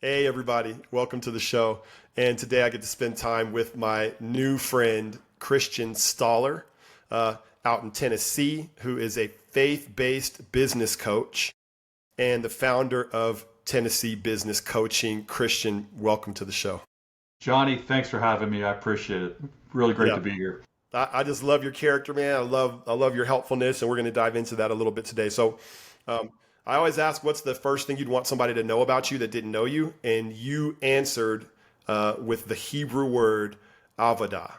Hey, everybody. Welcome to the show. And today I get to spend time with my new friend, Christian Staller, out in Tennessee, who is a faith-based business coach and the founder of Tennessee Business Coaching. Christian, welcome to the show. Johnny, thanks for having me. I appreciate it. Really great Yeah, to be here. I just love your character, man. I love your helpfulness, and we're going to dive into that a little bit today. So, um, I always ask, what's the first thing you'd want somebody to know about you that didn't know you? And you answered with the Hebrew word Avodah.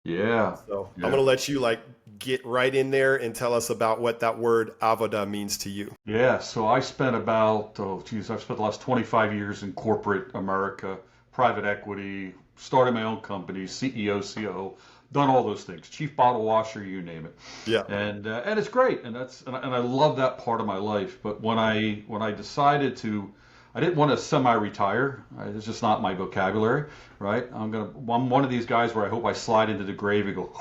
Yeah, So I'm yeah, going to let you get right in there and tell us about what that word Avodah means to you. yeah. So I spent about, I've spent the last 25 years in corporate America, private equity, started my own company, CEO, COO, done all those things, chief bottle washer, you name it. Yeah. And it's great, and I love that part of my life. But when I decided to, I didn't want to semi-retire. It's just not my vocabulary, right? I'm one of these guys where I hope I slide into the grave and go,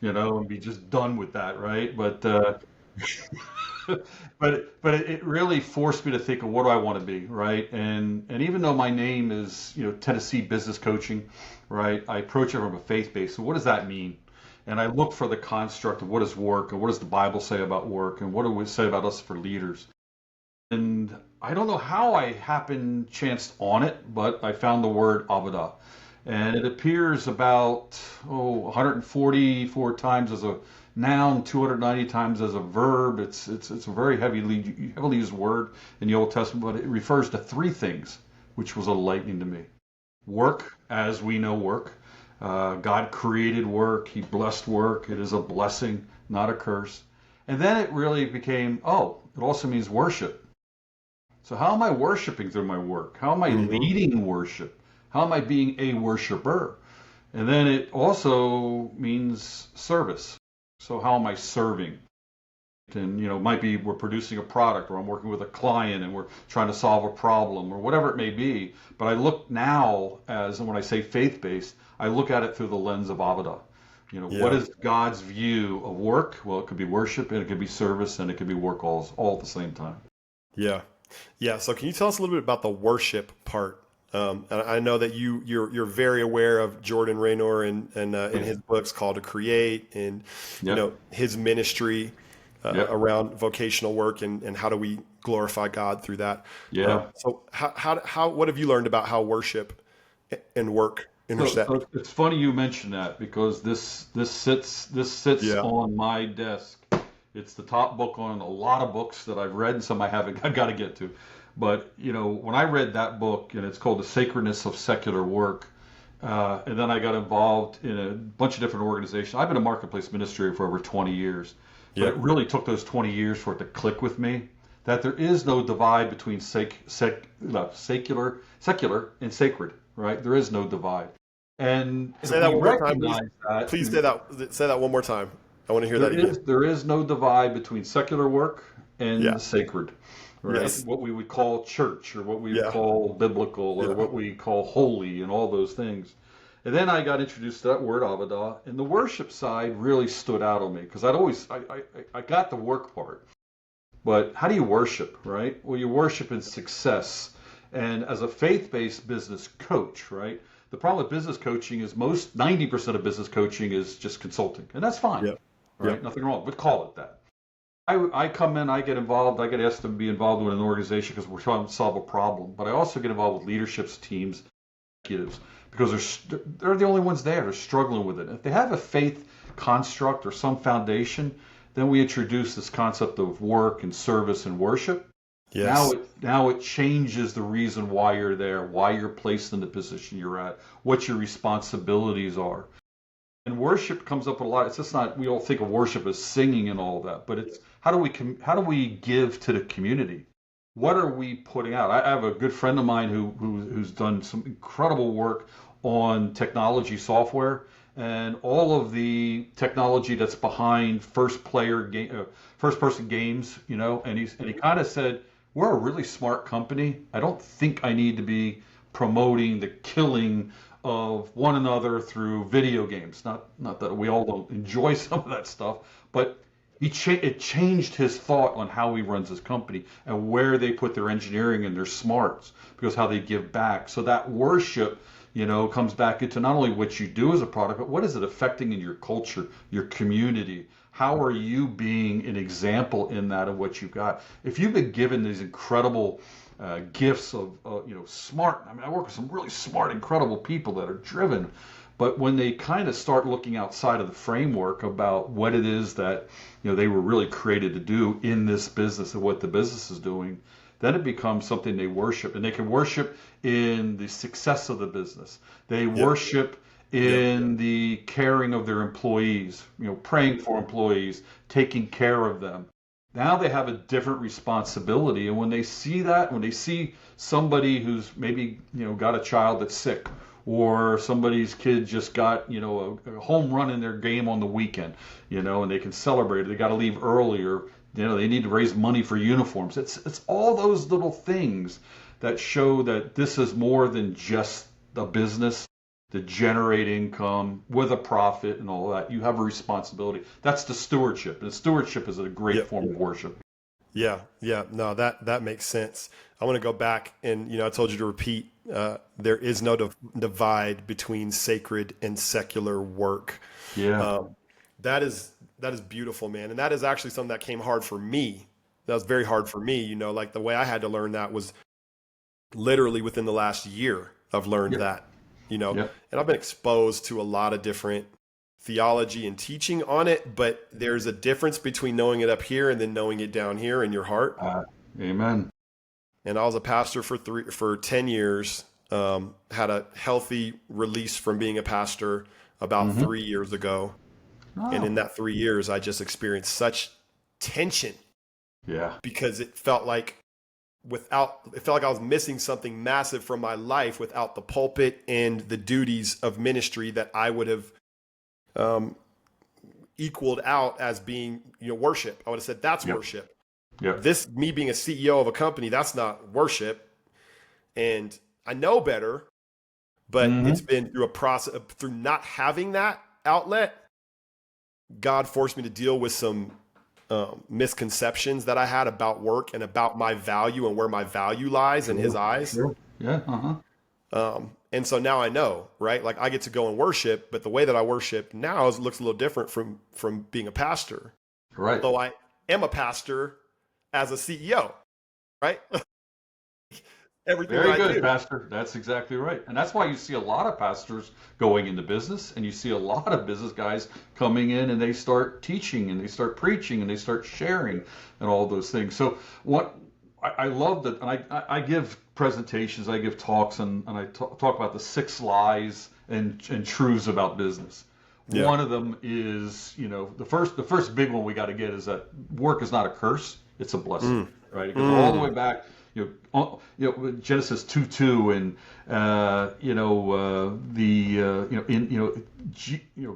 and be just done with that, right? But it really forced me to think of what do I want to be, right? And even though my name is Tennessee Business Coaching, right? I approach it from a faith base. So what does that mean? And I look for the construct of what is work and what does the Bible say about work and what do we say about us for leaders. And I don't know how I happened chanced on it, but I found the word Avodah. And it appears about 144 times as a noun, 290 times as a verb. It's a very heavily used word in the Old Testament, but it refers to three things, which was enlightening to me. Work, as we know work. God created work. He blessed work. It is a blessing, not a curse. And then it really became, it also means worship. So how am I worshiping through my work? How am I Hmm. leading worship? How am I being a worshiper? And then it also means service. So how am I serving? And it might be we're producing a product or I'm working with a client and we're trying to solve a problem or whatever it may be. But I look now as, and when I say faith-based, I look at it through the lens of Avodah. What Yeah. is God's view of work? Well, it could be worship and it could be service and it could be work all at the same time. Yeah. Yeah. So can you tell us a little bit about the worship part? And I know that you're very aware of Jordan Raynor and in Yeah. his books Call to Create and Yep. his ministry Yep. around vocational work and how do we glorify God through that. Yeah. So how what have you learned about how worship and work So intersect? it's funny you mention that because this sits Yeah. on my desk. It's the top book on a lot of books that I've read and some I haven't I've got to get to. But when I read that book and it's called The Sacredness of Secular Work, and then I got involved in a bunch of different organizations. I've been a marketplace ministry for over 20 years, but Yeah. it really took those 20 years for it to click with me that there is no divide between no, secular and sacred, right? There is no divide. And Say if that we one more time, please. recognize that, Please say that one more time. I want to hear there that again. is there is no divide between secular work and Yeah. the sacred, right? Yes. What we would call church or what we would Yeah. call biblical or Yeah. what we call holy and all those things. And then I got introduced to that word Avodah, and the worship side really stood out on me because I got the work part, but how do you worship, right? Well, you worship in success. And as a faith-based business coach, right? The problem with business coaching is most 90% of business coaching is just consulting. And that's fine, Yeah. Yeah. right? Nothing wrong, but call it that. I come in, I get involved, I get asked to be involved with an organization because we're trying to solve a problem. But I also get involved with leaderships, teams, executives, because they're the only ones there. They're struggling with it. If they have a faith construct or some foundation, then we introduce this concept of work and service and worship. Now Yes. it changes the reason why you're there, why you're placed in the position you're at, what your responsibilities are. And worship comes up a lot. It's just not we all think of worship as singing and all that, but it's how do we give to the community? What are we putting out? I have a good friend of mine who's done some incredible work on technology software and all of the technology that's behind first person games, and he kind of said, "We're a really smart company. I don't think I need to be promoting the killing of one another through video games. Not that we all don't enjoy some of that stuff, but It changed his thought on how he runs his company and where they put their engineering and their smarts, because how they give back. So that worship, comes back into not only what you do as a product, but what is it affecting in your culture, your community? How are you being an example in that of what you've got? If you've been given these incredible gifts of, smart, I work with some really smart, incredible people that are driven, but when they kind of start looking outside of the framework about what it is that, they were really created to do in this business and what the business is doing, then it becomes something they worship. And they can worship in the success of the business. They worship in the caring of their employees, praying for employees, taking care of them. Now they have a different responsibility. And when they see that, when they see somebody who's maybe, got a child that's sick, or somebody's kid just got, a home run in their game on the weekend, and they can celebrate it. They got to leave early, or, they need to raise money for uniforms. It's all those little things that show that this is more than just a business to generate income with a profit and all that. You have a responsibility. That's the stewardship. And stewardship is a great form of worship. Yeah. No, that makes sense. I want to go back and, I told you to repeat, there is no divide between sacred and secular work. Yeah. That is beautiful, man. And that is actually something that came hard for me. That was very hard for me. Like the way I had to learn that was literally within the last year I've learned that, and I've been exposed to a lot of different theology and teaching on it, but there's a difference between knowing it up here and then knowing it down here in your heart. Amen. And I was a pastor for 10 years, had a healthy release from being a pastor about 3 years ago. Oh. And in that 3 years, I just experienced such tension. Yeah. Because it felt like I was missing something massive from my life without the pulpit and the duties of ministry that I would have equaled out as being, worship. I would have said that's worship. Yep. This, me being a CEO of a company, that's not worship. And I know better, but it's been through a process through not having that outlet. God forced me to deal with some misconceptions that I had about work and about my value and where my value lies in his eyes. Sure. Yeah. And so now I know, right? Like I get to go and worship, but the way that I worship now looks a little different from being a pastor. Right. Though I am a pastor as a CEO, right? Everything Very I good, do. Pastor. That's exactly right. And that's why you see a lot of pastors going into business, and you see a lot of business guys coming in and they start teaching and they start preaching and they start sharing and all those things. So what I love that, and I give presentations, I give talks, and I talk about the 6 lies and truths about business. Yeah. One of them is, the first big one we got to get is that work is not a curse, it's a blessing, right? It goes all the way back. Genesis 2:2, and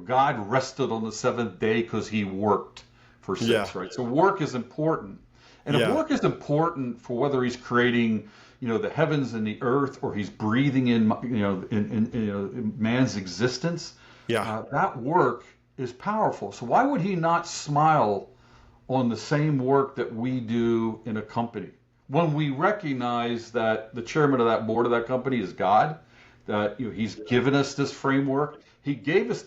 God rested on the 7th day because He worked for 6, right? So work is important, and if work is important for whether He's creating, the heavens and the earth, or He's breathing in, in man's existence, that work is powerful. So why would He not smile on the same work that we do in a company? When we recognize that the chairman of that board of that company is God, that He's given us this framework, He gave us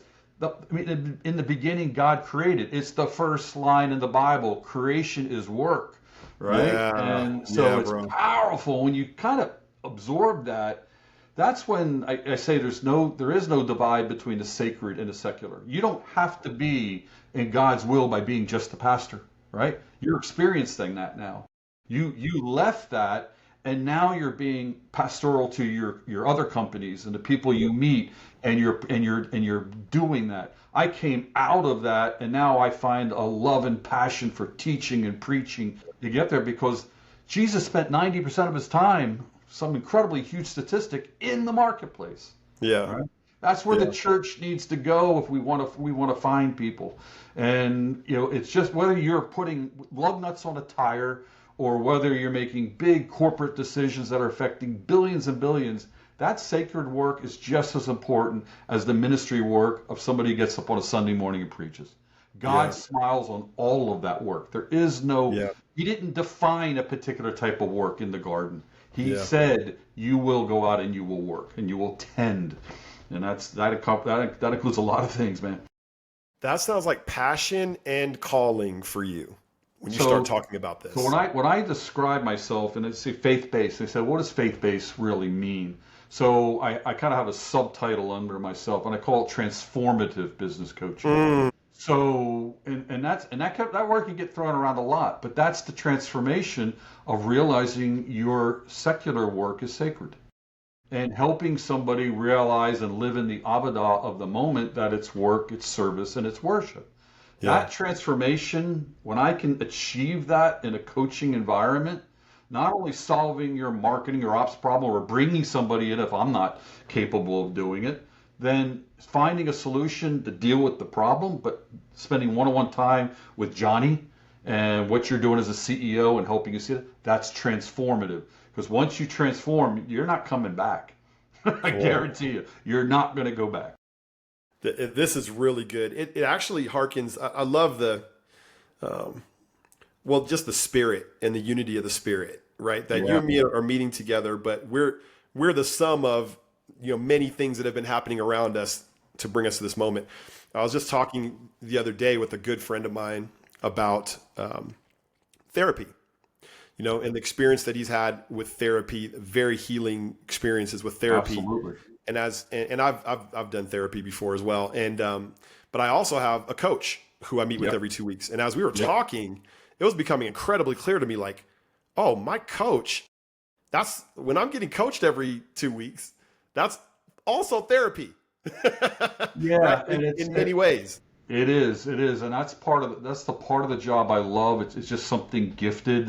in the beginning, God created. It's the first line in the Bible. Creation is work, right? Yeah. And so it's bro. powerful when you kind of absorb that. That's when I say there is no divide between the sacred and the secular. You don't have to be in God's will by being just a pastor, right? You're experiencing that now. You left that, and now you're being pastoral to your other companies and the people you meet, and you're doing that. I came out of that, and now I find a love and passion for teaching and preaching to get there, because Jesus spent 90% of His time, some incredibly huge statistic, in the marketplace. Yeah. Right? That's where the church needs to go if we want to find people. And it's just whether you're putting lug nuts on a tire, or whether you're making big corporate decisions that are affecting billions and billions, that sacred work is just as important as the ministry work of somebody who gets up on a Sunday morning and preaches. God Yeah. smiles on all of that work. There is no, Yeah. he didn't define a particular type of work in the garden. He Yeah. said, you will go out and you will work and you will tend. And that includes a lot of things, man. That sounds like passion and calling for you when you start So, talking about so when this. I describe myself and it's faith-based, they said, what does faith-based really mean? So I kind of have a subtitle under myself, and I call it transformative business coaching. Mm, So, that word can get thrown around a lot, but that's the transformation of realizing your secular work is sacred and helping somebody realize and live in the Avodah of the moment that it's work, it's service, and it's worship. yeah. That transformation, when I can achieve that in a coaching environment, not only solving your marketing or ops problem or bringing somebody in if I'm not capable of doing it, then finding a solution to deal with the problem, but spending one-on-one time with Johnny and what you're doing as a CEO and helping you see it, that's transformative. Because once you transform, you're not coming back. I Cool. guarantee you, you're not going to go back. This is really good. It actually harkens. I love well, just the spirit and the unity of the spirit, right? That you Yeah. and me are meeting together, but we're the sum of many things that have been happening around us to bring us to this moment. I was just talking the other day with a good friend of mine about therapy, and the experience that he's had with therapy, very healing experiences with therapy. Absolutely. And I've done therapy before as well. And but I also have a coach who I meet with Yep. every 2 weeks. And as we were Yep. talking, it was becoming incredibly clear to me, like, oh, my coach, that's when I'm getting coached every 2 weeks, that's also therapy. Right? Yeah, and In many ways. it is, and that's the part of the job I love. It's just something gifted.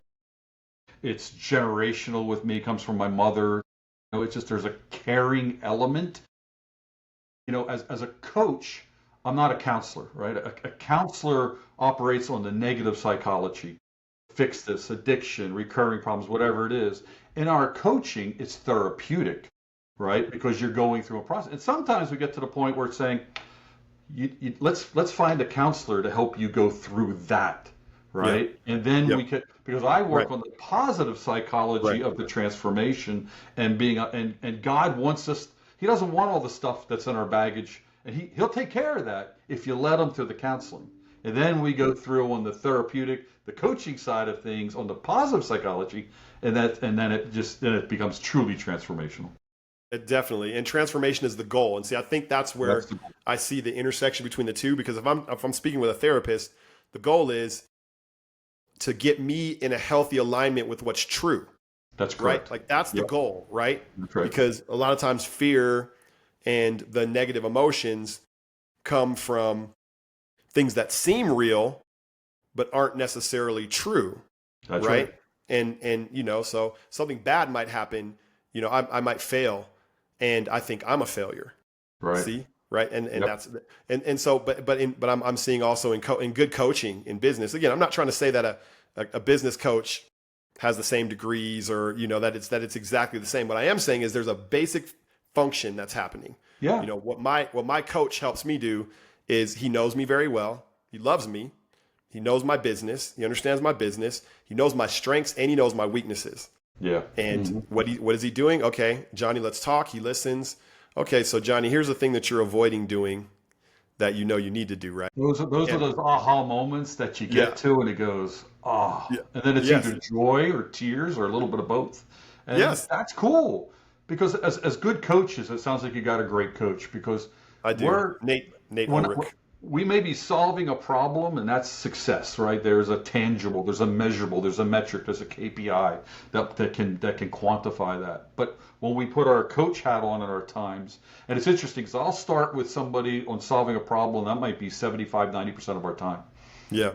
It's generational with me. It comes from my mother. It's just there's a caring element. As a coach, I'm not a counselor, right? A counselor operates on the negative psychology, fix this, addiction, recurring problems, whatever it is. In our coaching, it's therapeutic, right? Because you're going through a process. And sometimes we get to the point where it's saying, let's find a counselor to help you go through that, Yeah. right? And then Yep. we can, because I Right. work on the positive Right. psychology of the transformation and and God wants us. He doesn't want all the stuff that's in our baggage, and he'll take care of that if you let him through the counseling. And then we go through on the therapeutic, the coaching side of things, on the positive psychology, and then it becomes truly transformational. Definitely. And transformation is the goal. And see, I think that's That's where I see the intersection between the two, because if I'm speaking with a therapist, the goal is to get me in a healthy alignment with what's true, that's right? correct. Like that's the Yep, goal, right? that's right. Because a lot of times fear and the negative emotions come from things that seem real but aren't necessarily true, That's right. right? And so something bad might happen, I might fail and I think I'm a failure. Right. See, right, and Yep. that's and so, but I'm seeing also in good coaching in business. Again, I'm not trying to say that a business coach has the same degrees or that it's exactly the same. What I am saying is there's a basic function that's happening. Yeah. What my coach helps me do is he knows me very well. He loves me. He knows my business. He understands my business. He knows my strengths and he knows my weaknesses. Yeah. And Hmm. what is he doing? Okay, Johnny, let's talk. He listens. Okay, so Johnny, here's the thing that you're avoiding doing that you need to do, right? Those are And those aha moments that you yeah, get to, and it goes, yeah, and then it's yes, either joy or tears or a little bit of both, and yes, that's cool because as good coaches, it sounds like you got a great coach because I do. we're Nate when Ulrich. we may be solving a problem and that's success, right? There's a tangible, there's a measurable, there's a metric, there's a KPI that can quantify that. But when we put our coach hat on at our times, and it's interesting because I'll start with somebody on solving a problem that might be 75-90% of our time. Yeah,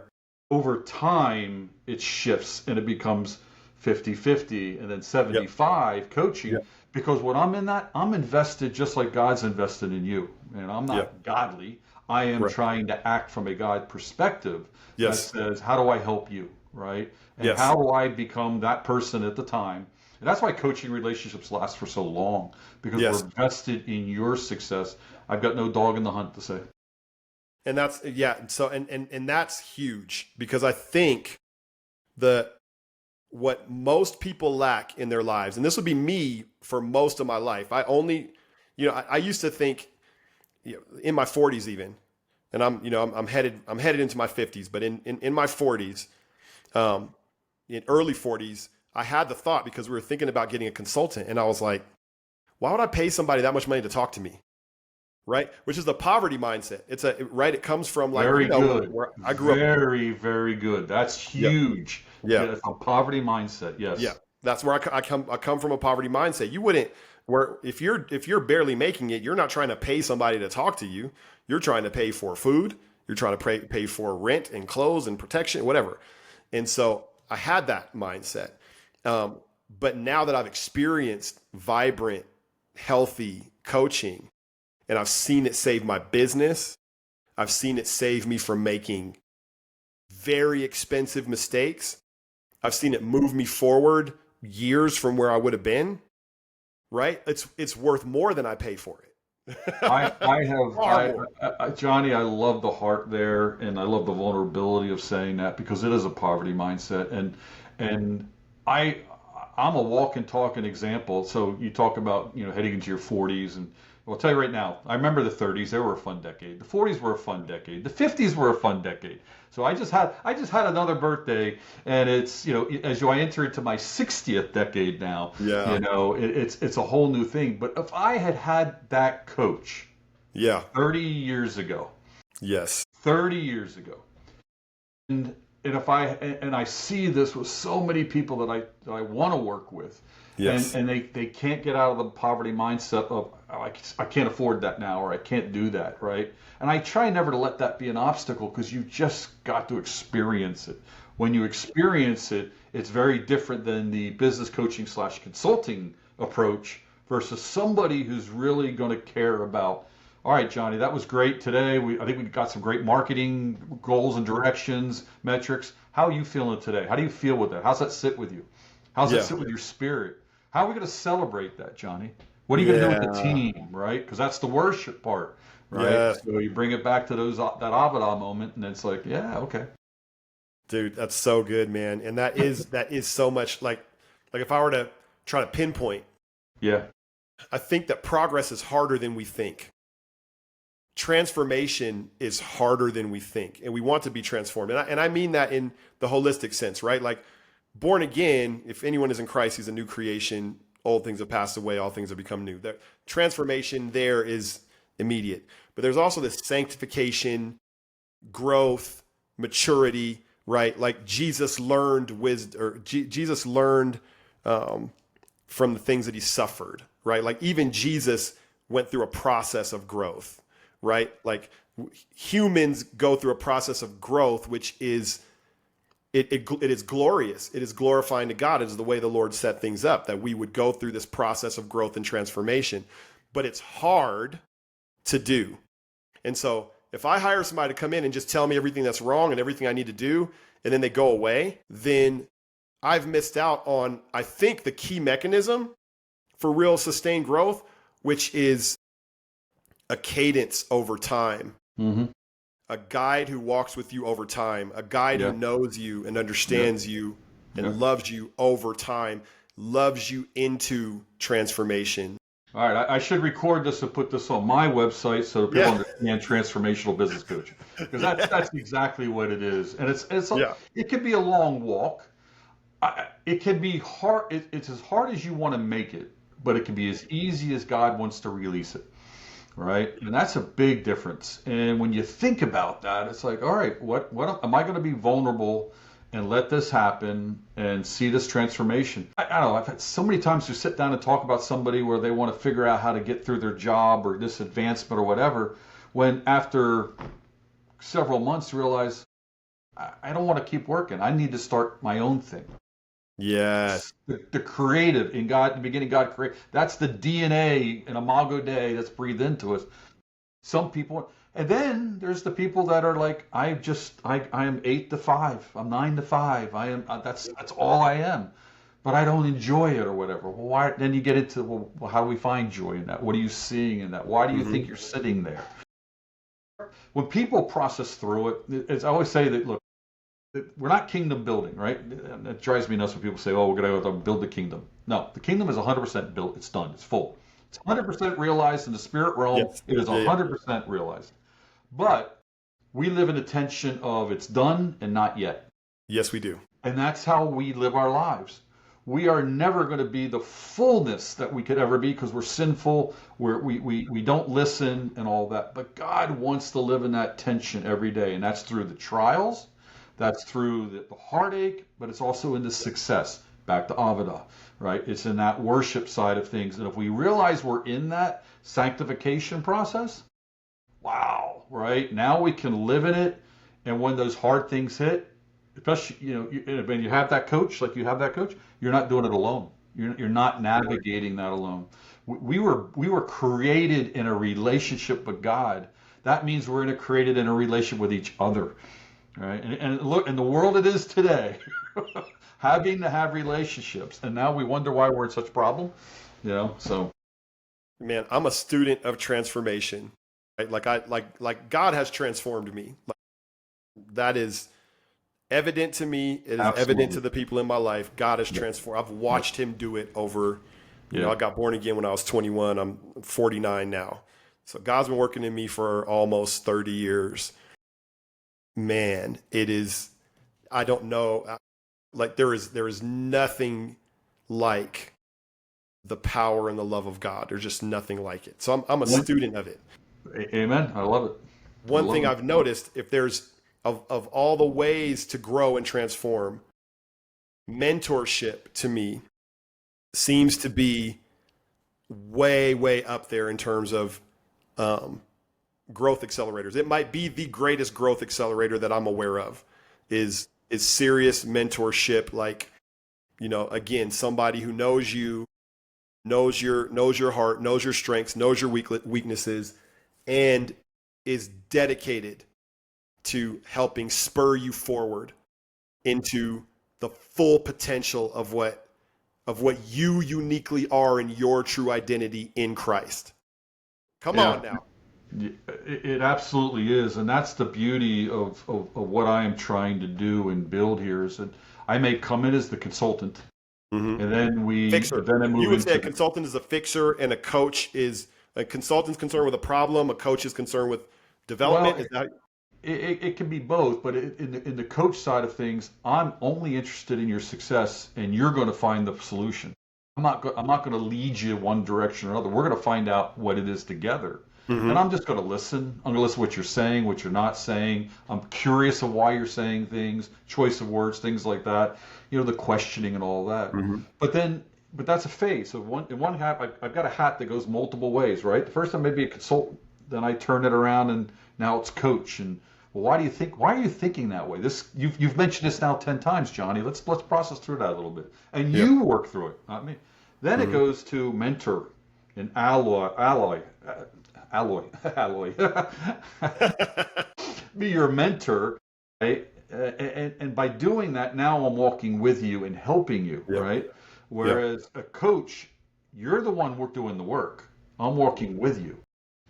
Over time, it shifts and it becomes 50-50 and then yep, 75 coaching yep, because when I'm in that, I'm invested just like God's invested in you. And I'm yep, not godly. I am right, trying to act from a God perspective that yes, says, how do I help you? Right? And yes, how do I become that person at the time? And that's why coaching relationships last for so long because we're yes. vested in your success. I've got no dog in the hunt to say. And that's, yeah. So, and that's huge because I think the, what most people lack in their lives, and this would be me for most of my life. I only, I used to think, in my 40s even, and I'm headed into my 50s, but in my 40s, in early 40s, I had the thought because we were thinking about getting a consultant, and I was like, why would I pay somebody that much money to talk to me? Right? Which is the poverty mindset. Right. It comes from like, Very good. where I grew up. Very, very good. That's Yeah. huge. Yeah. Yeah, a poverty mindset. Yeah. Yes. That's where I come from, a poverty mindset. You wouldn't, where if you're barely making it, you're not trying to pay somebody to talk to you. You're trying to pay for food. You're trying to pay for rent and clothes and protection, whatever. And so I had that mindset. But now that I've experienced vibrant, healthy coaching, and I've seen it save my business, I've seen it save me from making very expensive mistakes. I've seen it move me forward years from where I would have been. Right? It's worth more than I pay for it. I have, Far more. Johnny, I love the heart there, and I love the vulnerability of saying that because it is a poverty mindset, and I, I'm a walk and talk and example. So you talk about, heading into your 40s, and I'll tell you right now, I remember the 30s, they were a fun decade. The 40s were a fun decade. The 50s were a fun decade. So I just had another birthday, and it's, as I enter into my 60th decade now, Yeah. it's a whole new thing. But if I had had that coach Yeah. 30 years ago, Yes. 30 years ago, and if I see this with so many people that I want to work with, Yes. and they can't get out of the poverty mindset of, oh, I can't afford that now, or I can't do that, right? And I try never to let that be an obstacle because you just got to experience it. When you experience it, it's very different than the business coaching / consulting approach versus somebody who's really going to care about, all right, Johnny, that was great today. I think we got some great marketing goals and directions, metrics. How are you feeling today? How do you feel with that? How's that sit with you? How's that Yeah. sit with your spirit? How are we going to celebrate that, Johnny? What are you going to do with the Yeah. team, right? Because that's the worship part, right? Yeah. So you bring it back to that Avodah moment, and it's like, yeah, okay. Dude, that's so good, man. And that is so much like if I were to try to pinpoint, Yeah. I think that progress is harder than we think. Transformation is harder than we think, and we want to be transformed. And I mean that in the holistic sense, right? Like born again, if anyone is in Christ, he's a new creation. Old things have passed away, all things have become new. The transformation there is immediate. But there's also this sanctification, growth, maturity, right? Like Jesus learned wisdom, or Jesus learned from the things that he suffered, right? Like even Jesus went through a process of growth, right? Like humans go through a process of growth, which is it is glorious. It is glorifying to God. It is the way the Lord set things up, that we would go through this process of growth and transformation. But it's hard to do. And so if I hire somebody to come in and just tell me everything that's wrong and everything I need to do, and then they go away, then I've missed out on, I think, the key mechanism for real sustained growth, which is a cadence over time, Mm-hmm. a guide who walks with you over time, a guide who Yeah. knows you and Yeah. understands you Yeah. and loves you over time, loves you into transformation. All right, I should record this and put this on my website so that people Yeah. understand transformational business coaching, because that's exactly what it is, and Yeah. it can be a long walk. It can be hard. It's as hard as you want to make it, but it can be as easy as God wants to release it, right? And that's a big difference. And when you think about that, it's like, all right, what am I going to be vulnerable and let this happen and see this transformation? I don't know. I've had so many times to sit down and talk about somebody where they want to figure out how to get through their job or this advancement or whatever, when after several months realize I don't want to keep working. I need to start my own thing. Yeah. The creative in God, in the beginning, God created. That's the DNA and Imago Dei that's breathed into us. Some people, and then there's the people that are like, I am 8 to 5. I'm 9 to 5. That's all I am. But I don't enjoy it or whatever. Well, why? Then you get into, well, how do we find joy in that? What are you seeing in that? Why do you think Hmm. you're sitting there? when people process through it, it's, I always say that, look, we're not kingdom building, right? It drives me nuts when people say, "Oh, we're going to build the kingdom." No, the kingdom is 100% built. It's done. It's full. It's 100% realized in the spirit realm. Yes. It is Yeah. Yeah. 100% realized. But we live in a tension of it's done and not yet. Yes, we do. And that's how we live our lives. We are never going to be the fullness that we could ever be because we're sinful, we don't listen and all that. But God wants to live in that tension every day. And that's through the trials, that's through the heartache, but it's also in the success. Back to Avodah, right? It's in that worship side of things. And if we realize we're in that sanctification process, wow, right? Now we can live in it. And when those hard things hit, especially, when you have that coach, like you have that coach, you're not doing it alone. You're not navigating that alone. We were created in a relationship with God. That means we're created in a relationship with each other, right? And look, in the world it is today, having to have relationships, and now we wonder why we're in such problem, So, Man, I'm a student of transformation. Right? Like God has transformed me. Like, that is evident to me. It is evident absolutely, to the people in my life. God has yeah, transformed. I've yeah, watched him do it over, yeah, I got born again when I was 21. I'm 49 now. So God's been working in me for almost 30 years. Man, it is, I don't know. Like there is nothing like the power and the love of God. There's just nothing like it. So I'm a yeah. student of it. Amen. I love it. I One love thing it. I've noticed, if there's of all the ways to grow and transform, mentorship to me seems to be way, way up there in terms of um, growth accelerators. It might be the greatest growth accelerator that I'm aware of is serious mentorship. Like, again, somebody who knows you, knows your heart, knows your strengths, knows your weaknesses, and is dedicated to helping spur you forward into the full potential of what you uniquely are in your true identity in Christ. Come Yeah. on now. It absolutely is, and that's the beauty of what I am trying to do and build here is that I may come in as the consultant, Hmm. and then Fixer. I You move would say a into the consultant is a fixer, and a consultant's concerned with a problem. A coach is concerned with development. well, Is that it can be both, but in the coach side of things, I'm only interested in your success, and you're going to find the solution. I'm not going to lead you one direction or another. We're going to find out what it is together. And hmm I'm just going to listen. I'm going to listen to what you're saying, what you're not saying. I'm curious of why you're saying things, choice of words, things like that. The questioning and all that. hmm But that's a phase. So in one hat, I've got a hat that goes multiple ways, right? The first time maybe a consultant, then I turn it around and now it's coach. And well, why are you thinking that way? You've mentioned this now 10 times, Johnny. Let's process through that a little bit. And Yeah. you work through it, not me. Then it hmm goes to mentor and alloy, alloy. Be your mentor, right? And by doing that, now I'm walking with you and helping you, Yep. right? Yep. Whereas a coach, you're the one doing the work. I'm walking with you.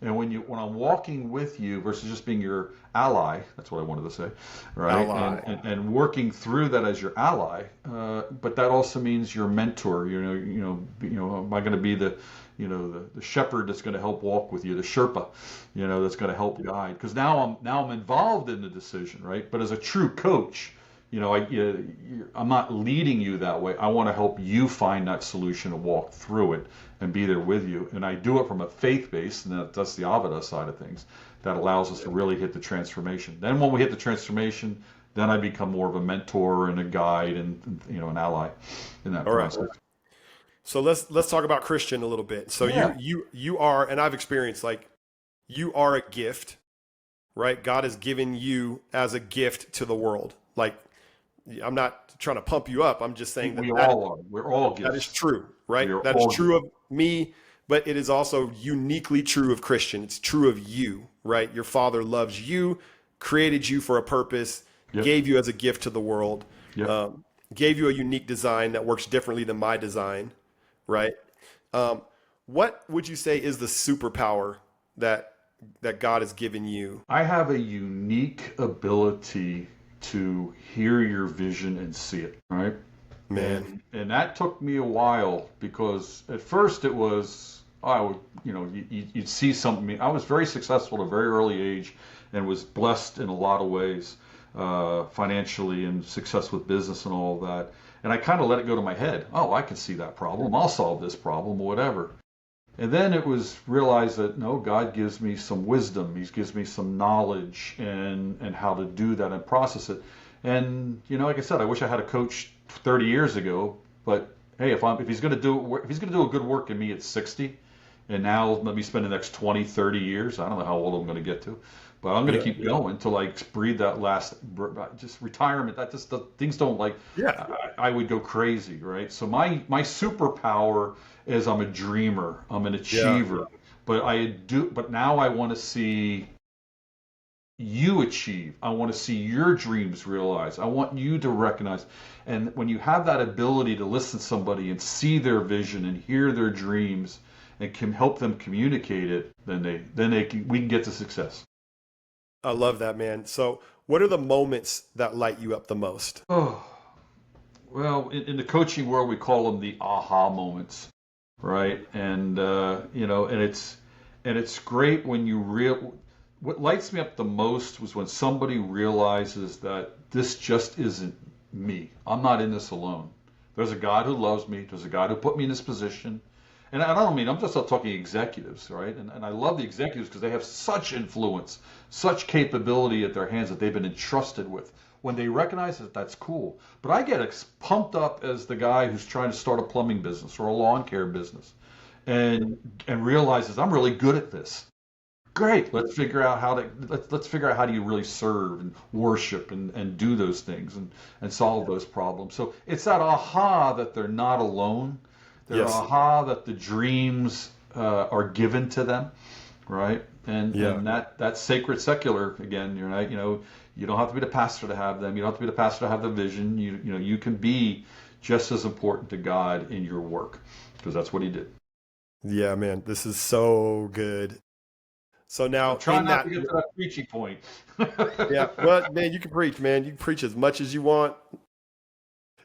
And when I'm walking with you versus just being your ally, that's what I wanted to say, right? Ally. And working through that as your ally, but that also means your mentor. Am I going to be the shepherd that's going to help walk with you, the Sherpa, that's going to help guide? Because now I'm involved in the decision, right? But as a true coach, I'm not leading you that way. I want to help you find that solution and walk through it and be there with you. And I do it from a faith base, and that's the Avodah side of things that allows us to really hit the transformation. Then when we hit the transformation, then I become more of a mentor and a guide and an ally in that All right. process. So let's talk about Christian a little bit. So Yeah. you are, and I've experienced, like, you are a gift, right? God has given you as a gift to the world. Like, I'm not trying to pump you up. I'm just saying We that all are. We're all that is gifts. true, We right? are That is all gifts. true of me, but it is also uniquely true of Christian. It's true of you, right? Your Father loves you, created you for a purpose, Yep. gave you as a gift to the world, Yep. um, gave you a unique design that works differently than my design, right? Um, what would you say is the superpower that that God has given you? I have a unique ability to hear your vision and see it, right? Man. And that took me a while because at first it was I would you'd see something. I was very successful at a very early age and was blessed in a lot of ways, financially and success with business and all of that. And I kind of let it go to my head. Oh, I can see that problem. I'll solve this problem, whatever. And then it was realized that no, God gives me some wisdom. He gives me some knowledge and how to do that and process it. And like I said, I wish I had a coach 30 years ago. But hey, if he's going to do a good work in me at 60, and now let me spend the next 20, 30 years. I don't know how old I'm going to get to, but I'm going to keep going till I breathe that last, just retirement. That just the things don't like. Yeah. I would go crazy, right? So my superpower is I'm a dreamer. I'm an achiever. But now I want to see you achieve. I want to see your dreams realized. I want you to recognize. And when you have that ability to listen to somebody and see their vision and hear their dreams and can help them communicate it, we can get to success. I love that, man. So what are the moments that light you up the most? Oh, well, in the coaching world, we call them the aha moments, right? And it's great when what lights me up the most was when somebody realizes that this just isn't me. I'm not in this alone. There's a God who loves me. There's a God who put me in this position. And I don't mean, I'm just not talking executives, right? And I love the executives because they have such influence, such capability at their hands that they've been entrusted with. When they recognize it, that's cool. But I get pumped up as the guy who's trying to start a plumbing business or a lawn care business and realizes I'm really good at this. Great. Let's figure out how do you really serve and worship and do those things and solve those problems. So it's that aha that they're not alone. They're aha that the dreams are given to them, right? And that sacred secular again. You're right. You don't have to be the pastor to have them. You don't have to be the pastor to have the vision. You can be just as important to God in your work because that's what He did. Yeah, man, this is so good. So now, try not to get to that preachy point. Yeah, well, man, you can preach, man. You can preach as much as you want.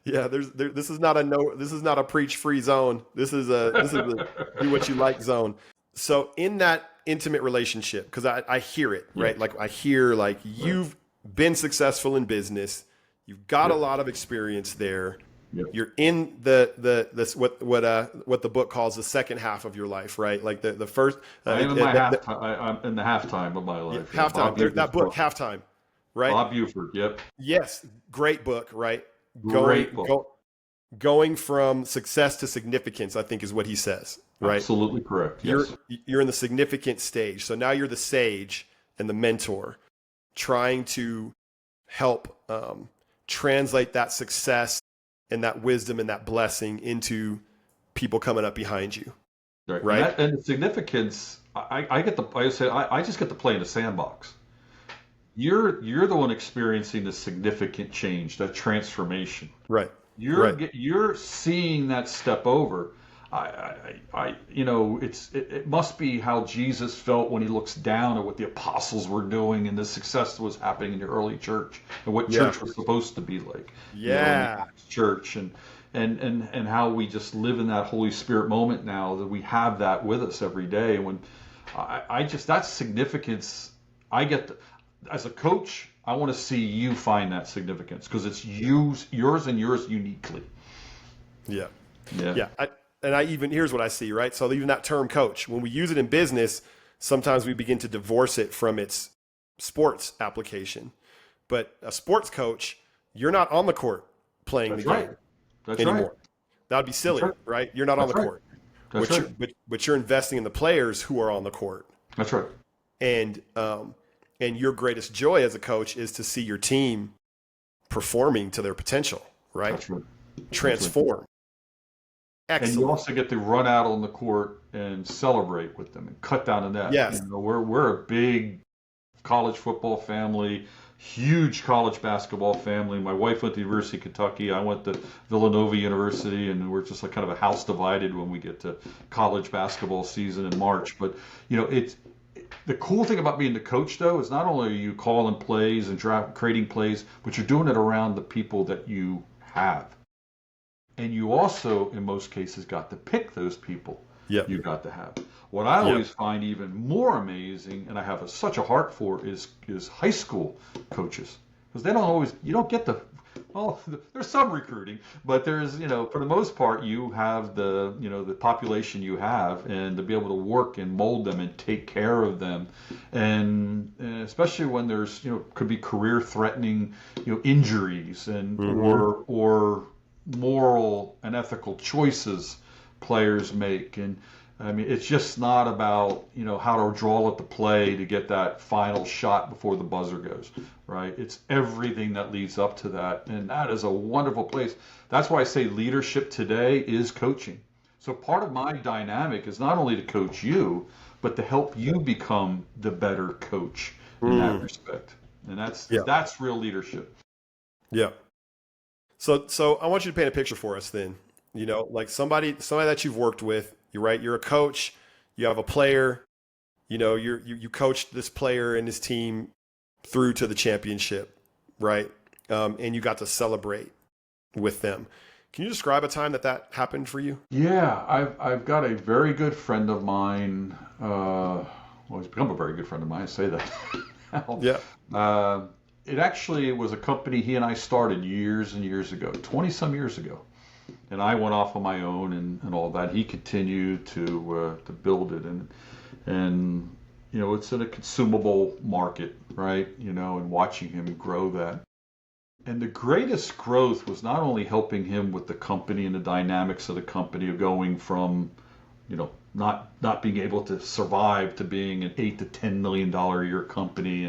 Yeah, this is not a preach free zone. This is a do what you like zone. So in that intimate relationship, because I hear it, right? Like I hear like you've been successful in business, you've got a lot of experience there. Yep. You're in what the book calls the second half of your life, right? Like the first. I'm in I'm in the halftime of my life. Halftime. That book, Halftime, right? Bob Buford. Yep. Yes, great book, right? Great book. Going from success to significance, I think, is what he says, right? Absolutely correct. Yes. You're in the significant stage, so now you're the sage and the mentor, trying to help translate that success and that wisdom and that blessing into people coming up behind you, right? And the significance, I just get to play in the sandbox. You're the one experiencing the significant change, that transformation. Right. You're seeing that step over. It must be how Jesus felt when He looks down at what the apostles were doing and the success that was happening in the early church and what church was supposed to be like. Church and how we just live in that Holy Spirit moment now that we have that with us every day. And when that significance, as a coach, I want to see you find that significance because it's yours and yours uniquely. Yeah. Here's what I see, right? So even that term coach, when we use it in business, sometimes we begin to divorce it from its sports application. But a sports coach, you're not on the court playing the game anymore. That would be silly, right? You're not on the court. But you're investing in the players who are on the court. That's right. And your greatest joy as a coach is to see your team performing to their potential, right? That's right. Transform. Excellent. And you also get to run out on the court and celebrate with them and cut down the net. Yes. We're a big college football family, huge college basketball family. My wife went to the University of Kentucky. I went to Villanova University, and we're just like kind of a house divided when we get to college basketball season in March. But The cool thing about being the coach, though, is not only are you calling plays and creating plays, but you're doing it around the people that you have. And you also, in most cases, got to pick those people Yep. you got to have. What I Yep. always find even more amazing, and I have such a heart for, is high school coaches. Because they don't always, you don't get the, well, there's some recruiting, but there's, for the most part, you have the population you have, and to be able to work and mold them and take care of them. And especially when there's, could be career threatening, injuries and, or moral and ethical choices players make. And I mean, it's just not about, how to draw at the play to get that final shot before the buzzer goes, right? It's everything that leads up to that. And that is a wonderful place. That's why I say leadership today is coaching. So part of my dynamic is not only to coach you, but to help you become the better coach in that respect. And that's real leadership. Yeah. So I want you to paint a picture for us then. Like somebody that you've worked with, you're a coach, you have a player, you coached this player and his team through to the championship, right? And you got to celebrate with them. Can you describe a time that happened for you? Yeah, I've got a very good friend of mine. Well, he's become a very good friend of mine. I say that now. Yeah. It actually was a company he and I started years and years ago, 20 some years ago. And I went off on my own and all that. He continued to build it, and it's in a consumable market, right? And watching him grow that. And the greatest growth was not only helping him with the company and the dynamics of the company of going from, not being able to survive to being an $8 to $10 million a year company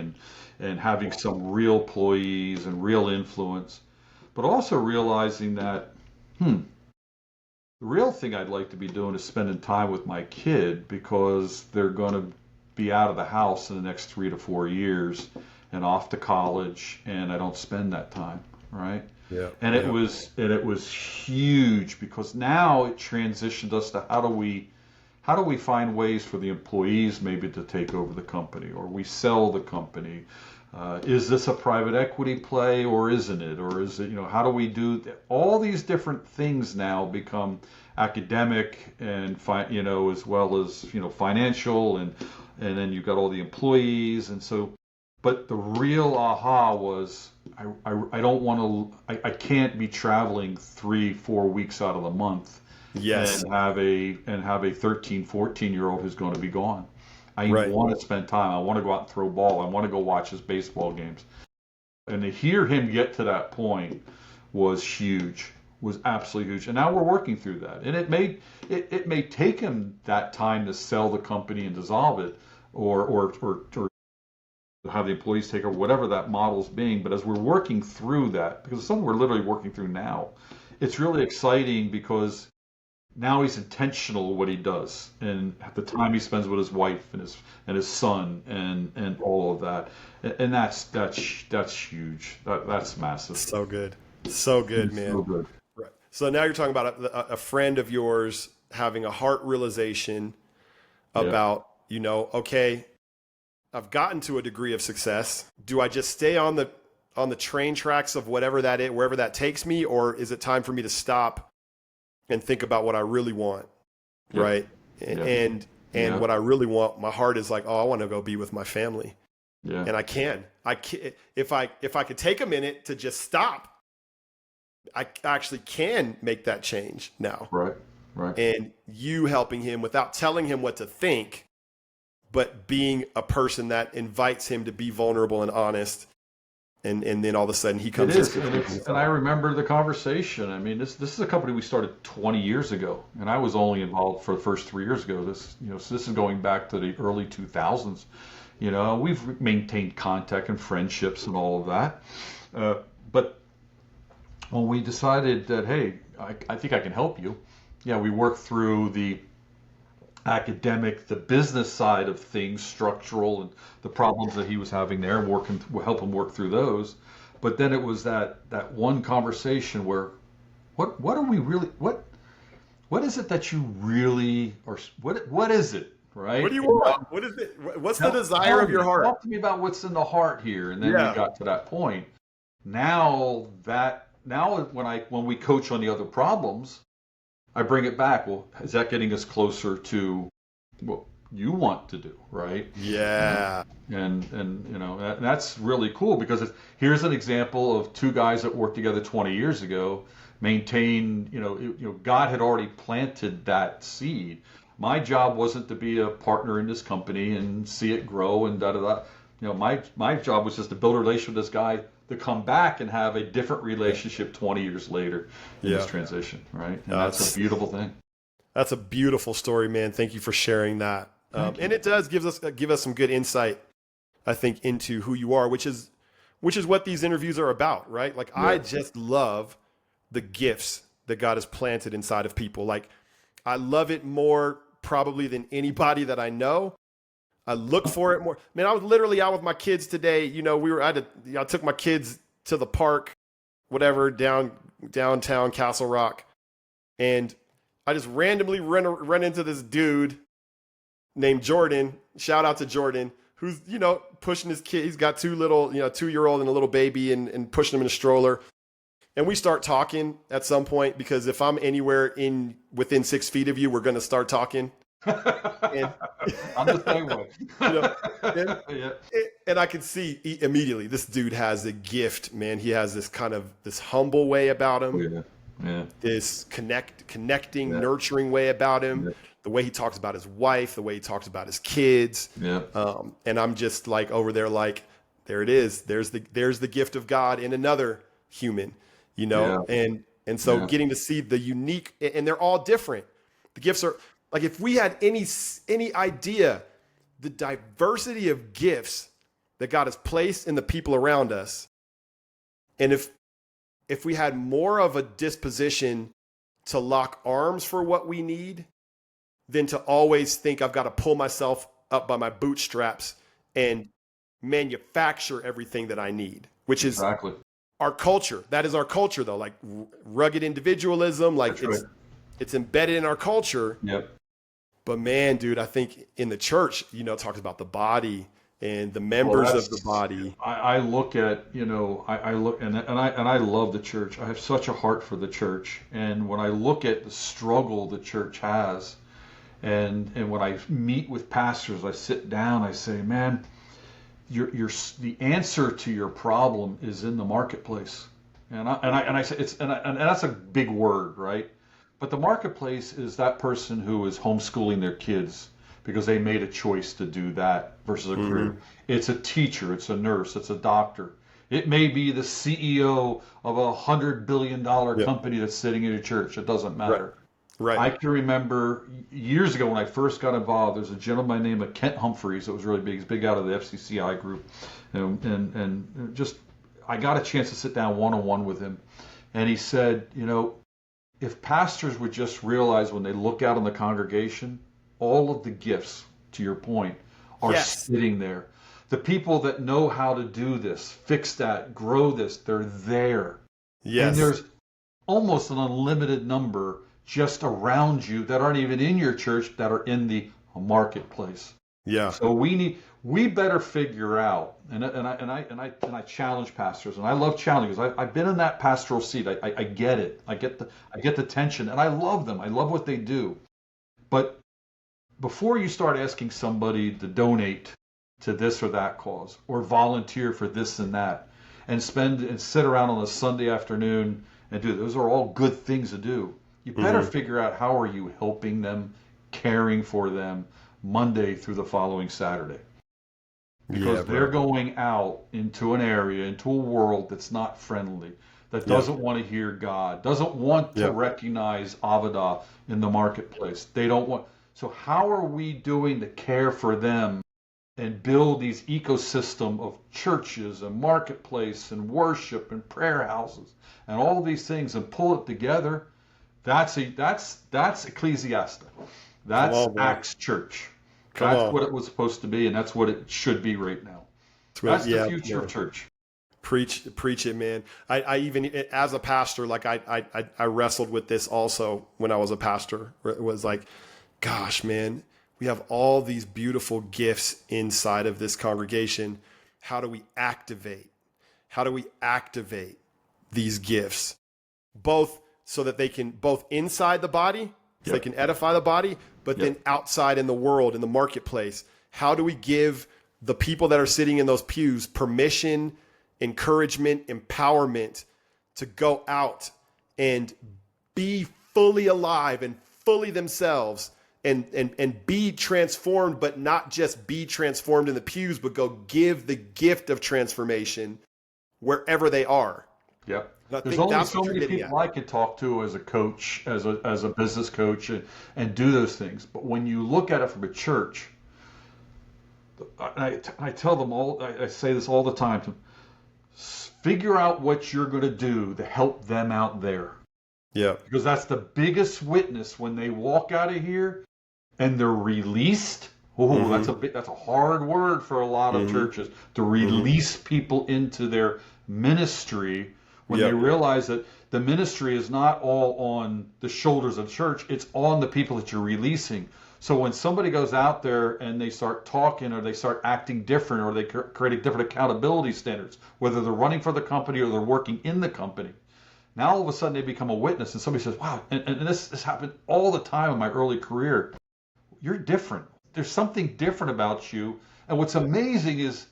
and having some real employees and real influence, but also realizing that, the real thing I'd like to be doing is spending time with my kid, because they're going to be out of the house in the next 3 to 4 years and off to college, and I don't spend that time, right? Yeah. And it was huge, because now it transitioned us to how do we find ways for the employees maybe to take over the company, or we sell the company. Is this a private equity play, or isn't it? Or is it, how do we do all these different things now become academic and as well as financial, and then you've got all the employees. And so, but the real aha was I can't be traveling 3-4 weeks out of the month. Yes. And have a 13, 14-year-old who's going to be gone. I Right. want to spend time. I want to go out and throw ball. I want to go watch his baseball games. And to hear him get to that point was huge, was absolutely huge. And now we're working through that. And it may take him that time to sell the company and dissolve it, or have the employees take over, whatever that model's being. But as we're working through that, because it's something we're literally working through now, it's really exciting, because now he's intentional with what he does, and the time he spends with his wife and his son and all of that, and that's huge. That's massive. So good, man. So good. Right. So now you're talking about a friend of yours having a heart realization about, okay, I've gotten to a degree of success. Do I just stay on the train tracks of whatever that is, wherever that takes me, or is it time for me to stop and think about what I really want, right? And what I really want, my heart is like, oh, I want to go be with my family. Yeah. And I can. If I could take a minute to just stop, I actually can make that change now. Right. And you helping him without telling him what to think, but being a person that invites him to be vulnerable and honest. And then all of a sudden he comes. It is, and I remember the conversation. I mean, this is a company we started 20 years ago, and I was only involved for the first 3 years ago. So this is going back to the early 2000s. We've maintained contact and friendships and all of that. But when we decided that, hey, I think I can help you, we worked through the academic, the business side of things, structural, and the problems that he was having there, and we'll help him work through those. But then it was that one conversation where, what are we really, what is it that you really, or what is it, right? What do you want? What is it? What's the desire Tell of your me, heart? talk to me about what's in the heart here. And then we Yeah. got to that point. Now when we coach on the other problems, I bring it back. Well, is that getting us closer to what you want to do, right? Yeah. And that's really cool because here's an example of two guys that worked together 20 years ago, maintained, God had already planted that seed. My job wasn't to be a partner in this company and see it grow and da da da. My job was just to build a relationship with this guy to come back and have a different relationship 20 years later in this Yeah. transition, right? And that's That's a beautiful thing. that's a beautiful story, man. Thank you for sharing that. Thank you. And it does give us some good insight, I think, into who you are, which is what these interviews are about, right? Like I Yeah. just love the gifts that God has planted inside of people. Like I love it more probably than anybody that I know. I look for it more. Man, I was literally out with my kids today. I took my kids to the park, whatever, downtown Castle Rock, and I just randomly run into this dude named Jordan. Shout out to Jordan, who's pushing his kid. He's got 2-year-old and a little baby, and pushing him in a stroller. And we start talking at some point because if I'm anywhere within 6 feet of you, we're gonna start talking. And I'm the same way. and, Yeah. and I could see immediately this dude has a gift, man. He has this kind of this humble way about him, Yeah. Yeah. this connecting, Yeah. nurturing way about him. Yeah. The way he talks about his wife, the way he talks about his kids. Yeah. And I'm just like over there, like, there it is. There's the gift of God in another human, Yeah. and so Yeah. getting to see the unique, and they're all different. The gifts are like, if we had any idea the diversity of gifts that God has placed in the people around us, and if we had more of a disposition to lock arms for what we need than to always think I've got to pull myself up by my bootstraps and manufacture everything that I need, which is Exactly. our culture. That is our culture, though. Like rugged individualism, like That's right. it's embedded in our culture. Yep. But man, dude, I think in the church, talks about the body and the members of the body. I look at, I look and I love the church. I have such a heart for the church. And when I look at the struggle the church has, and when I meet with pastors, I sit down, I say, man, the answer to your problem is in the marketplace. And I say and that's a big word, right? But the marketplace is that person who is homeschooling their kids because they made a choice to do that versus a career. It's a teacher, it's a nurse, it's a doctor. It may be the CEO of $100 billion company that's sitting in a church. It doesn't matter. Right. I can remember years ago when I first got involved, there's a gentleman named Kent Humphreys that was really big. He's big out of the FCCI group. And just, I got a chance to sit down one-on-one with him. And he said, if pastors would just realize when they look out on the congregation, all of the gifts, to your point, are sitting there. The people that know how to do this, fix that, grow this, they're there. Yes. And there's almost an unlimited number just around you that aren't even in your church that are in the marketplace. Yeah. So we better figure out, and I challenge pastors, and I love challenging because I've been in that pastoral seat. I get it. I get the tension, and I love them. I love what they do. But before you start asking somebody to donate to this or that cause, or volunteer for this and that, and sit around on a Sunday afternoon and do those are all good things to do. You better figure out how are you helping them, caring for them Monday through the following Saturday. Because they're going out into an area, into a world that's not friendly, that doesn't want to hear God, doesn't want to recognize Avodah in the marketplace. They don't want. So how are we doing to care for them and build these ecosystem of churches and marketplace and worship and prayer houses and all these things and pull it together? That's Ecclesiastes. That's Acts Church. That's what it was supposed to be, and that's what it should be right now. That's the future of church. Preach it, man. I even, as a pastor, like I wrestled with this also when I was a pastor. It was like, gosh, man, we have all these beautiful gifts inside of this congregation. How do we activate? How do we activate these gifts? Both so that they can, both inside the body, so they can edify the body, but then outside in the world, in the marketplace. How do we give the people that are sitting in those pews permission, encouragement, empowerment to go out and be fully alive and fully themselves and be transformed, but not just be transformed in the pews, but go give the gift of transformation wherever they are. Yeah. There's only so many people I can talk to as a coach, as a business coach, and do those things. But when you look at it from a church, I tell them all, I say this all the time, to figure out what you're going to do to help them out there. Yeah. Because that's the biggest witness when they walk out of here and they're released. Oh, that's a hard word for a lot of churches, to release people into their ministry when they realize that the ministry is not all on the shoulders of the church, it's on the people that you're releasing. So when somebody goes out there and they start talking or they start acting different or they create different accountability standards, whether they're running for the company or they're working in the company, now all of a sudden they become a witness and somebody says, wow, and this happened all the time in my early career. You're different. There's something different about you. And what's amazing is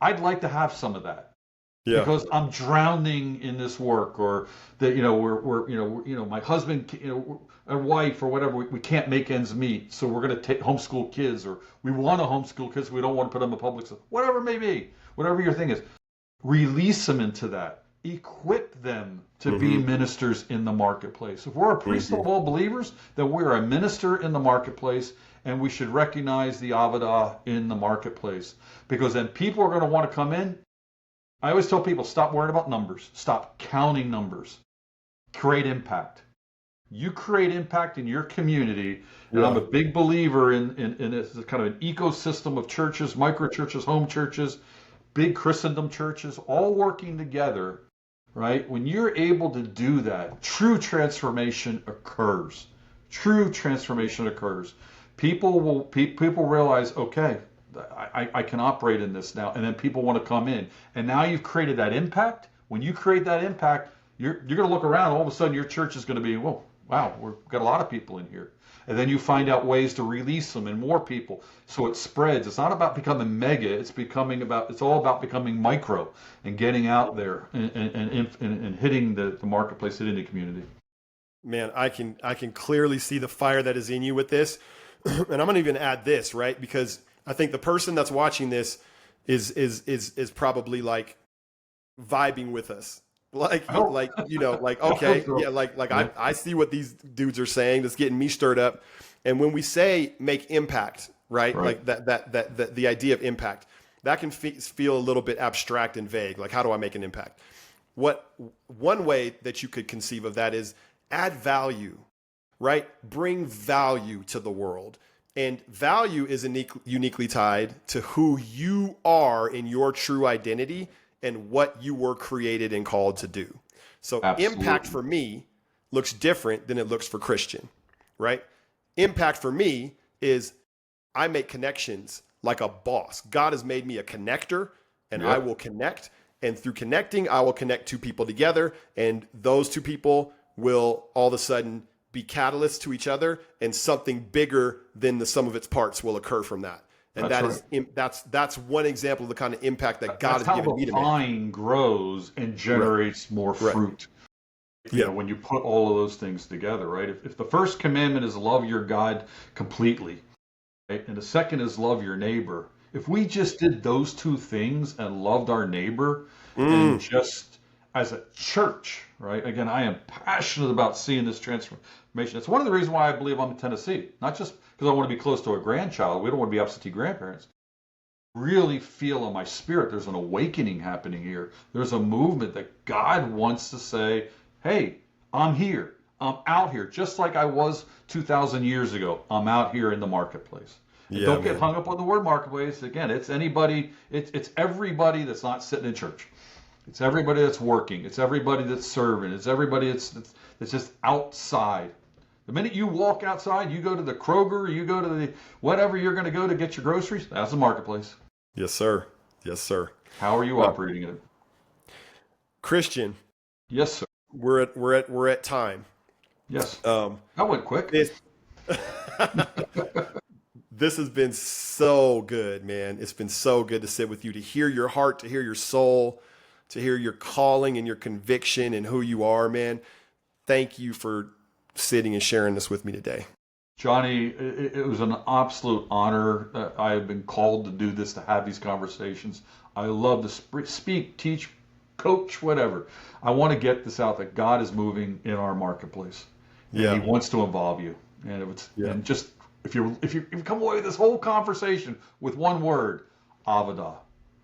I'd like to have some of that. Yeah. Because I'm drowning in this work, or that we're my husband, our wife, or whatever, we can't make ends meet, so we're going to homeschool kids, or we want to homeschool kids, we don't want to put them in public school, whatever it may be, whatever your thing is, release them into that, equip them to be ministers in the marketplace. If we're a priest of all believers, then we're a minister in the marketplace, and we should recognize the Avodah in the marketplace, because then people are going to want to come in. I always tell people, stop worrying about numbers. Stop counting numbers. Create impact. You create impact in your community. And I'm a big believer in this kind of an ecosystem of churches, micro churches, home churches, big Christendom churches, all working together, right? When you're able to do that, true transformation occurs. True transformation occurs. People realize, okay, I can operate in this now, and then people want to come in, and now you've created that impact. When you create that impact, you're going to look around. All of a sudden, your church is going to be, well, wow, we've got a lot of people in here, and then you find out ways to release them and more people, so it spreads. It's not about becoming mega. It's all about becoming micro and getting out there and hitting the marketplace, hitting the community. Man, I can clearly see the fire that is in you with this, and I'm going to even add this, right? Because I think the person that's watching this is probably like vibing with us. Okay, yeah, I see what these dudes are saying. That's getting me stirred up. And when we say make impact, right? Like that the idea of impact, that can feel a little bit abstract and vague. Like, how do I make an impact? One way that you could conceive of that is add value, right? Bring value to the world. And value is uniquely tied to who you are in your true identity and what you were created and called to do. So impact for me looks different than it looks for Christian, right? Impact for me is I make connections like a boss. God has made me a connector, and I will connect. And through connecting, I will connect two people together, and those two people will all of a sudden be catalysts to each other, and something bigger than the sum of its parts will occur from that. And that's one example of the kind of impact that God has given me to make. That's how the vine grows and generates more fruit. You know, when you put all of those things together, right? If the first commandment is love your God completely, right? And the second is love your neighbor. If we just did those two things and loved our neighbor, and just as a church, right? Again, I am passionate about seeing this transformation. It's one of the reasons why I believe I'm in Tennessee. Not just because I want to be close to a grandchild. We don't want to be absentee grandparents. Really feel in my spirit there's an awakening happening here. There's a movement that God wants to say, hey, I'm here. I'm out here. Just like I was 2,000 years ago. I'm out here in the marketplace. Don't get hung up on the word marketplace. Again, it's anybody. It's everybody that's not sitting in church. It's everybody that's working. It's everybody that's serving. It's everybody that's just outside. The minute you walk outside, you go to the Kroger, you go to the whatever you're going to go to get your groceries, that's the marketplace. Yes, sir. Yes, sir. How are you Well, operating it? Christian, Yes, sir. we're at time. Yes. Um, That went quick. this this has been so good, man. It's been so good to sit with you, to hear your heart, to hear your soul, to hear your calling and your conviction and who you are, man. Thank you for sitting and sharing this with me today. Johnny, it was an absolute honor. I have been called to do this, to have these conversations. I love to speak, teach, coach, whatever. I want to get this out that God is moving in our marketplace, and He Yeah. wants to involve you. And Yeah. and just if you come away with this whole conversation with one word, Avodah,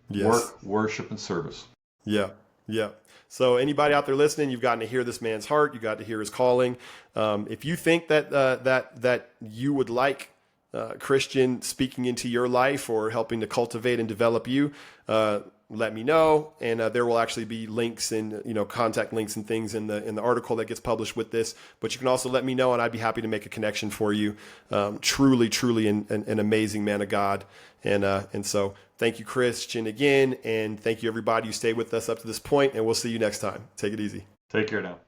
Yes. work, worship, and service. Yeah, yeah. So anybody out there listening, you've gotten to hear this man's heart. You got to hear his calling. If you think that you would like Christian speaking into your life or helping to cultivate and develop you, let me know. And there will actually be links and contact links and things in the article that gets published with this. But you can also let me know, and I'd be happy to make a connection for you. Truly an amazing man of God. And so thank you, Christian, again. And thank you, everybody who stayed with us up to this point. And we'll see you next time. Take it easy. Take care now.